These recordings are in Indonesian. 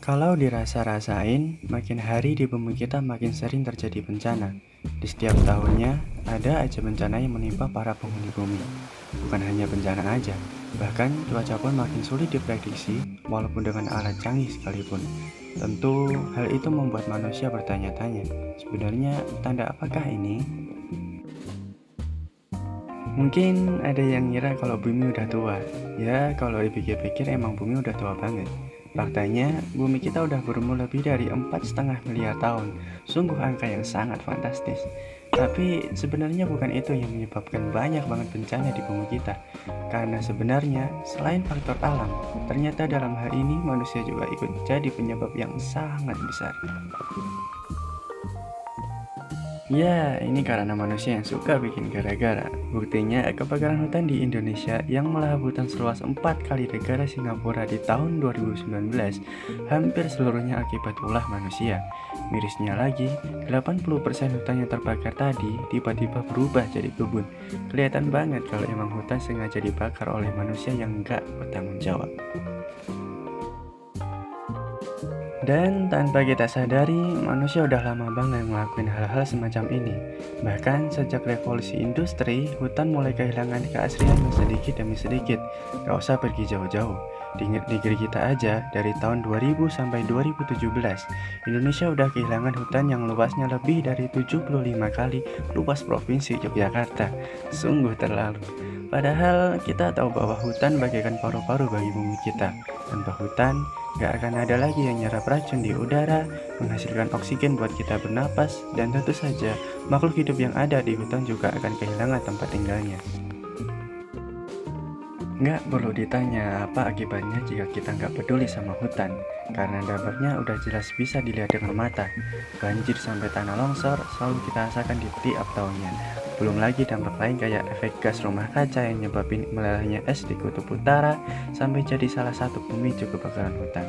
Kalau dirasa-rasain, makin hari di bumi kita makin sering terjadi bencana. Di setiap tahunnya, ada aja bencana yang menimpa para penghuni bumi. Bukan hanya bencana aja, bahkan cuaca pun makin sulit diprediksi walaupun dengan alat canggih sekalipun. Tentu, hal itu membuat manusia bertanya-tanya, sebenarnya tanda apakah ini? Mungkin ada yang ngira kalau bumi udah tua. Ya, kalau dipikir-pikir emang bumi udah tua banget. Faktanya, bumi kita udah berumur lebih dari 4,5 miliar tahun. Sungguh angka yang sangat fantastis. Tapi sebenarnya bukan itu yang menyebabkan banyak banget bencana di bumi kita. Karena sebenarnya, selain faktor alam, ternyata dalam hal ini manusia juga ikut jadi penyebab yang sangat besar. Ya, ini karena manusia yang suka bikin gara-gara. Buktinya, kebakaran hutan di Indonesia yang melahap hutan seluas 4 kali negara Singapura di tahun 2019 hampir seluruhnya akibat ulah manusia. Mirisnya lagi, 80% hutan yang terbakar tadi tiba-tiba berubah jadi kebun. Kelihatan banget kalau emang hutan sengaja dibakar oleh manusia yang nggak bertanggung jawab. Dan tanpa kita sadari, manusia udah lama banget ngelakuin hal-hal semacam ini. Bahkan sejak revolusi industri, hutan mulai kehilangan keasliannya sedikit demi sedikit. Gak usah pergi jauh-jauh. Di negeri kita aja, dari tahun 2000 sampai 2017, Indonesia udah kehilangan hutan yang luasnya lebih dari 75 kali luas provinsi Yogyakarta. Sungguh terlalu. Padahal kita tahu bahwa hutan bagaikan paru-paru bagi bumi kita. Tanpa hutan, gak akan ada lagi yang nyerap racun di udara, menghasilkan oksigen buat kita bernapas, dan tentu saja makhluk hidup yang ada di hutan juga akan kehilangan tempat tinggalnya. Nggak perlu ditanya apa akibatnya jika kita nggak peduli sama hutan, karena dampaknya udah jelas bisa dilihat dengan mata. Banjir sampai tanah longsor selalu kita rasakan di tiap tahunnya. Belum lagi dampak lain kayak efek gas rumah kaca yang nyebabin melelehnya es di kutub utara sampai jadi salah satu pemicu kebakaran hutan.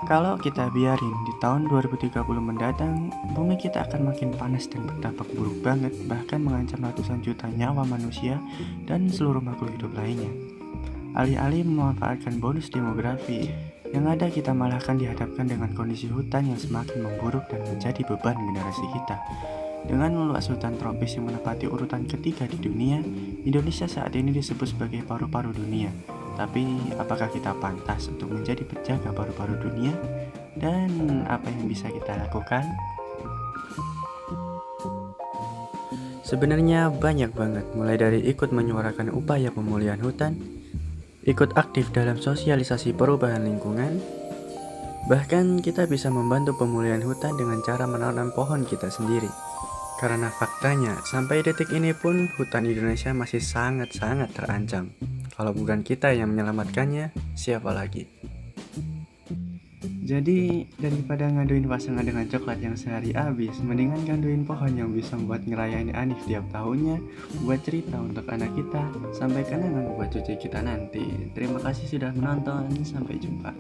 Kalau kita biarin di tahun 2030 mendatang, bumi kita akan makin panas dan berdampak buruk banget, bahkan mengancam ratusan juta nyawa manusia dan seluruh makhluk hidup lainnya. Alih-alih memanfaatkan bonus demografi, yang ada kita malah akan dihadapkan dengan kondisi hutan yang semakin memburuk dan menjadi beban generasi kita. Dengan luas hutan tropis yang menempati urutan ketiga di dunia, Indonesia saat ini disebut sebagai paru-paru dunia. Tapi, apakah kita pantas untuk menjadi penjaga paru-paru dunia? Dan apa yang bisa kita lakukan? Sebenarnya banyak banget, mulai dari ikut menyuarakan upaya pemulihan hutan, ikut aktif dalam sosialisasi perubahan lingkungan, bahkan kita bisa membantu pemulihan hutan dengan cara menanam pohon kita sendiri. Karena faktanya, sampai detik ini pun hutan Indonesia masih sangat-sangat terancam. Kalau bukan kita yang menyelamatkannya, siapa lagi? Jadi, daripada ngaduin pasangan dengan coklat yang sehari habis, mendingan ngaduin pohon yang bisa buat ngerayain Anif tiap tahunnya, buat cerita untuk anak kita, sampai kenangan buat cucu kita nanti. Terima kasih sudah menonton, sampai jumpa.